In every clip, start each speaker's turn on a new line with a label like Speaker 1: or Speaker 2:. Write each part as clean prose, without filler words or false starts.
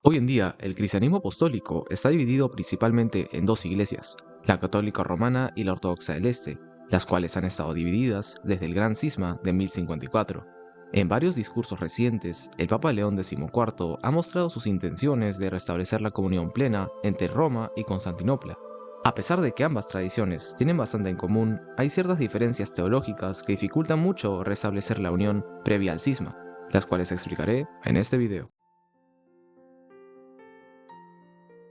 Speaker 1: Hoy en día, el cristianismo apostólico está dividido principalmente en dos iglesias, la católica romana y la ortodoxa del Este, las cuales han estado divididas desde el Gran Cisma de 1054. En varios discursos recientes, el Papa León XIV ha mostrado sus intenciones de restablecer la comunión plena entre Roma y Constantinopla. A pesar de que ambas tradiciones tienen bastante en común, hay ciertas diferencias teológicas que dificultan mucho restablecer la unión previa al cisma, las cuales explicaré en este video.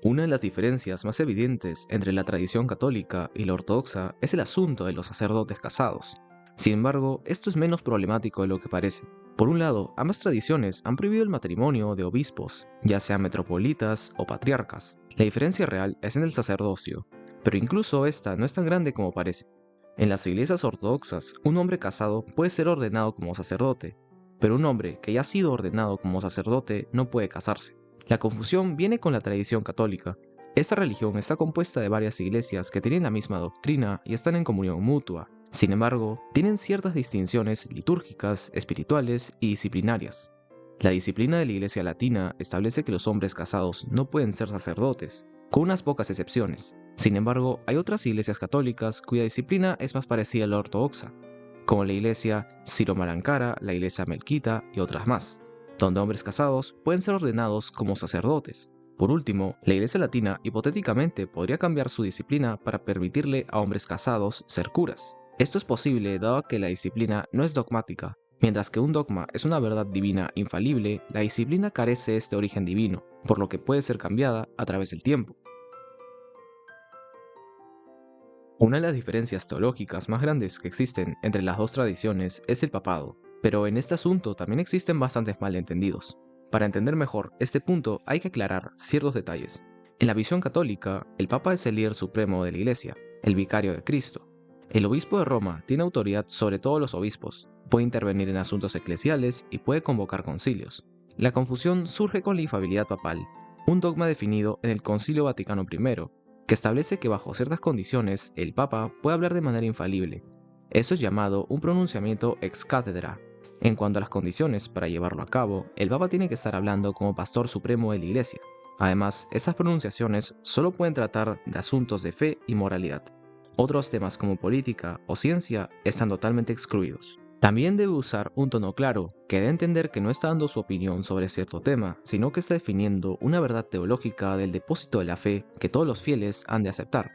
Speaker 1: Una de las diferencias más evidentes entre la tradición católica y la ortodoxa es el asunto de los sacerdotes casados. Sin embargo, esto es menos problemático de lo que parece. Por un lado, ambas tradiciones han prohibido el matrimonio de obispos, ya sean metropolitas o patriarcas. La diferencia real es en el sacerdocio, pero incluso esta no es tan grande como parece. En las iglesias ortodoxas, un hombre casado puede ser ordenado como sacerdote, pero un hombre que ya ha sido ordenado como sacerdote no puede casarse. La confusión viene con la tradición católica. Esta religión está compuesta de varias iglesias que tienen la misma doctrina y están en comunión mutua. Sin embargo, tienen ciertas distinciones litúrgicas, espirituales y disciplinarias. La disciplina de la Iglesia Latina establece que los hombres casados no pueden ser sacerdotes, con unas pocas excepciones. Sin embargo, hay otras iglesias católicas cuya disciplina es más parecida a la ortodoxa, como la iglesia Siro-Malankara, la iglesia Melquita y otras más, donde hombres casados pueden ser ordenados como sacerdotes. Por último, la Iglesia Latina hipotéticamente podría cambiar su disciplina para permitirle a hombres casados ser curas. Esto es posible dado que la disciplina no es dogmática. Mientras que un dogma es una verdad divina infalible, la disciplina carece de este origen divino, por lo que puede ser cambiada a través del tiempo. Una de las diferencias teológicas más grandes que existen entre las dos tradiciones es el papado, pero en este asunto también existen bastantes malentendidos. Para entender mejor este punto hay que aclarar ciertos detalles. En la visión católica, el Papa es el líder supremo de la Iglesia, el vicario de Cristo. El obispo de Roma tiene autoridad sobre todos los obispos, puede intervenir en asuntos eclesiales y puede convocar concilios. La confusión surge con la infalibilidad papal, un dogma definido en el Concilio Vaticano I, que establece que bajo ciertas condiciones el Papa puede hablar de manera infalible. Eso es llamado un pronunciamiento ex cátedra. En cuanto a las condiciones para llevarlo a cabo, el Papa tiene que estar hablando como pastor supremo de la Iglesia. Además, esas pronunciaciones solo pueden tratar de asuntos de fe y moralidad. Otros temas como política o ciencia están totalmente excluidos. También debe usar un tono claro, que dé a entender que no está dando su opinión sobre cierto tema, sino que está definiendo una verdad teológica del depósito de la fe que todos los fieles han de aceptar.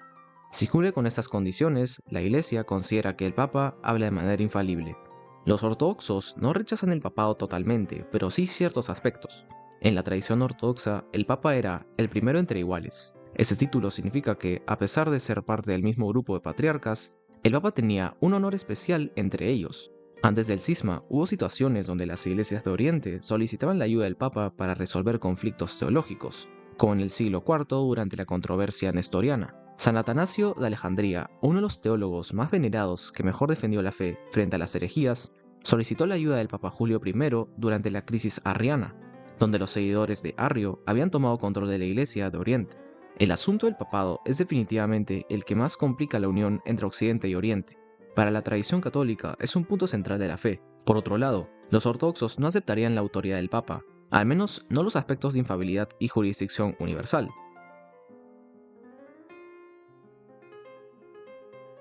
Speaker 1: Si cumple con estas condiciones, la Iglesia considera que el Papa habla de manera infalible. Los ortodoxos no rechazan el papado totalmente, pero sí ciertos aspectos. En la tradición ortodoxa, el Papa era el primero entre iguales. Ese título significa que, a pesar de ser parte del mismo grupo de patriarcas, el Papa tenía un honor especial entre ellos. Antes del cisma, hubo situaciones donde las iglesias de Oriente solicitaban la ayuda del Papa para resolver conflictos teológicos, como en el siglo IV durante la controversia nestoriana. San Atanasio de Alejandría, uno de los teólogos más venerados que mejor defendió la fe frente a las herejías, solicitó la ayuda del Papa Julio I durante la crisis arriana, donde los seguidores de Arrio habían tomado control de la Iglesia de Oriente. El asunto del papado es definitivamente el que más complica la unión entre Occidente y Oriente. Para la tradición católica es un punto central de la fe. Por otro lado, los ortodoxos no aceptarían la autoridad del Papa, al menos no los aspectos de infalibilidad y jurisdicción universal.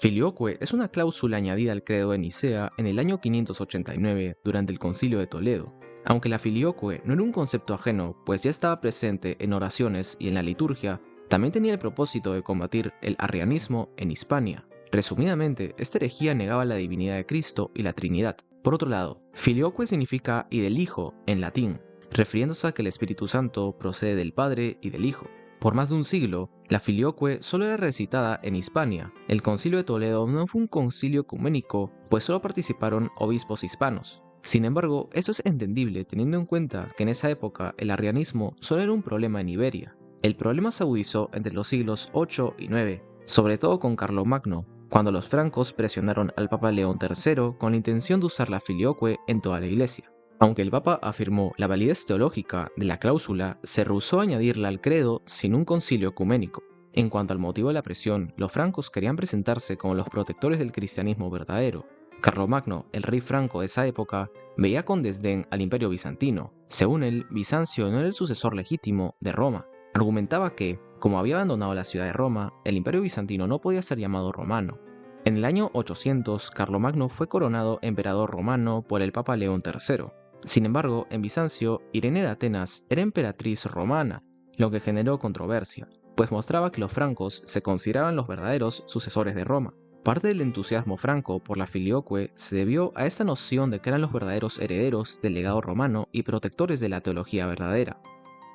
Speaker 1: Filioque es una cláusula añadida al credo de Nicea en el año 589 durante el Concilio de Toledo. Aunque la filioque no era un concepto ajeno, pues ya estaba presente en oraciones y en la liturgia, también tenía el propósito de combatir el arrianismo en Hispania. Resumidamente, esta herejía negaba la divinidad de Cristo y la Trinidad. Por otro lado, filioque significa y del Hijo en latín, refiriéndose a que el Espíritu Santo procede del Padre y del Hijo. Por más de un siglo, la filioque solo era recitada en Hispania. El Concilio de Toledo no fue un concilio ecuménico, pues solo participaron obispos hispanos. Sin embargo, esto es entendible teniendo en cuenta que en esa época el arrianismo solo era un problema en Iberia. El problema se agudizó entre los siglos 8 y 9, sobre todo con Carlomagno, cuando los francos presionaron al Papa León III con la intención de usar la filioque en toda la Iglesia. Aunque el Papa afirmó la validez teológica de la cláusula, se rehusó a añadirla al credo sin un concilio ecuménico. En cuanto al motivo de la presión, los francos querían presentarse como los protectores del cristianismo verdadero, Carlomagno, el rey franco de esa época, veía con desdén al Imperio bizantino. Según él, Bizancio no era el sucesor legítimo de Roma. Argumentaba que, como había abandonado la ciudad de Roma, el Imperio bizantino no podía ser llamado romano. En el año 800, Carlomagno fue coronado emperador romano por el Papa León III. Sin embargo, en Bizancio, Irene de Atenas era emperatriz romana, lo que generó controversia, pues mostraba que los francos se consideraban los verdaderos sucesores de Roma. Parte del entusiasmo franco por la filioque se debió a esta noción de que eran los verdaderos herederos del legado romano y protectores de la teología verdadera.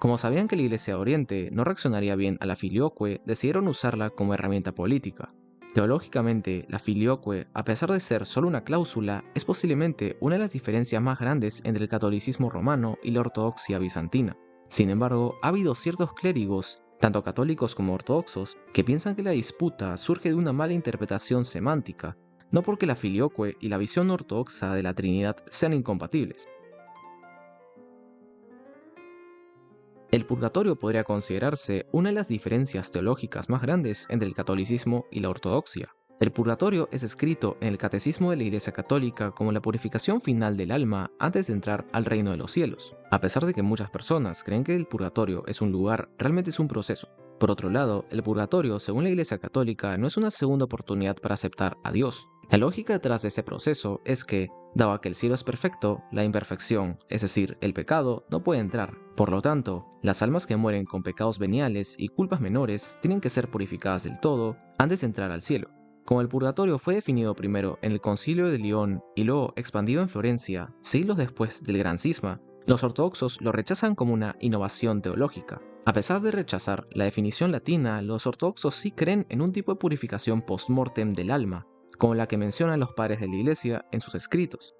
Speaker 1: Como sabían que la Iglesia de Oriente no reaccionaría bien a la filioque, decidieron usarla como herramienta política. Teológicamente, la filioque, a pesar de ser solo una cláusula, es posiblemente una de las diferencias más grandes entre el catolicismo romano y la ortodoxia bizantina. Sin embargo, ha habido ciertos clérigos, tanto católicos como ortodoxos, que piensan que la disputa surge de una mala interpretación semántica, no porque la filioque y la visión ortodoxa de la Trinidad sean incompatibles. El purgatorio podría considerarse una de las diferencias teológicas más grandes entre el catolicismo y la ortodoxia. El purgatorio es escrito en el Catecismo de la Iglesia Católica como la purificación final del alma antes de entrar al reino de los cielos. A pesar de que muchas personas creen que el purgatorio es un lugar, realmente es un proceso. Por otro lado, el purgatorio, según la Iglesia Católica, no es una segunda oportunidad para aceptar a Dios. La lógica detrás de ese proceso es que, dado que el cielo es perfecto, la imperfección, es decir, el pecado, no puede entrar. Por lo tanto, las almas que mueren con pecados veniales y culpas menores tienen que ser purificadas del todo antes de entrar al cielo. Como el purgatorio fue definido primero en el Concilio de León y luego expandido en Florencia, siglos después del Gran Cisma, los ortodoxos lo rechazan como una innovación teológica. A pesar de rechazar la definición latina, los ortodoxos sí creen en un tipo de purificación post-mortem del alma, como la que mencionan los padres de la Iglesia en sus escritos.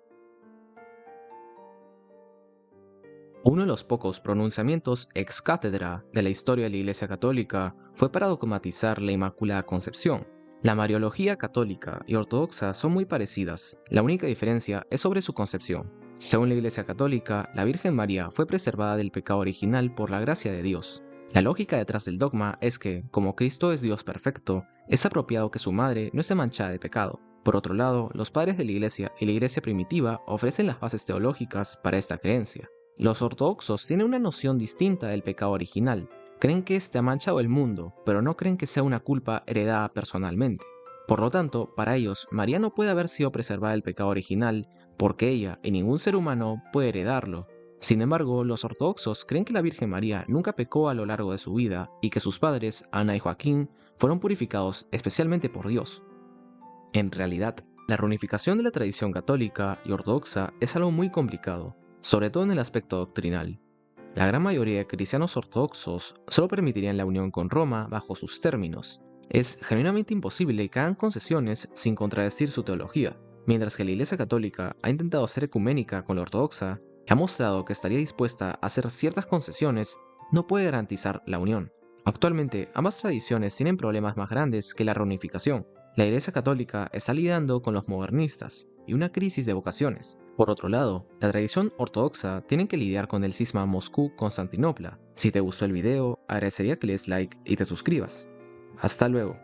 Speaker 1: Uno de los pocos pronunciamientos ex cátedra de la historia de la Iglesia Católica fue para dogmatizar la Inmaculada Concepción. La Mariología católica y ortodoxa son muy parecidas, la única diferencia es sobre su concepción. Según la Iglesia Católica, la Virgen María fue preservada del pecado original por la gracia de Dios. La lógica detrás del dogma es que, como Cristo es Dios perfecto, es apropiado que su madre no esté manchada de pecado. Por otro lado, los padres de la Iglesia y la Iglesia primitiva ofrecen las bases teológicas para esta creencia. Los ortodoxos tienen una noción distinta del pecado original. Creen que éste ha manchado el mundo, pero no creen que sea una culpa heredada personalmente. Por lo tanto, para ellos, María no puede haber sido preservada del pecado original, porque ella y ningún ser humano puede heredarlo. Sin embargo, los ortodoxos creen que la Virgen María nunca pecó a lo largo de su vida y que sus padres, Ana y Joaquín, fueron purificados especialmente por Dios. En realidad, la reunificación de la tradición católica y ortodoxa es algo muy complicado, sobre todo en el aspecto doctrinal. La gran mayoría de cristianos ortodoxos solo permitirían la unión con Roma bajo sus términos. Es genuinamente imposible que hagan concesiones sin contradecir su teología, mientras que la Iglesia Católica ha intentado ser ecuménica con la ortodoxa y ha mostrado que estaría dispuesta a hacer ciertas concesiones, no puede garantizar la unión. Actualmente, ambas tradiciones tienen problemas más grandes que la reunificación. La Iglesia Católica está lidiando con los modernistas y una crisis de vocaciones. Por otro lado, la tradición ortodoxa tiene que lidiar con el cisma Moscú-Constantinopla. Si te gustó el video, agradecería que le des like y te suscribas. Hasta luego.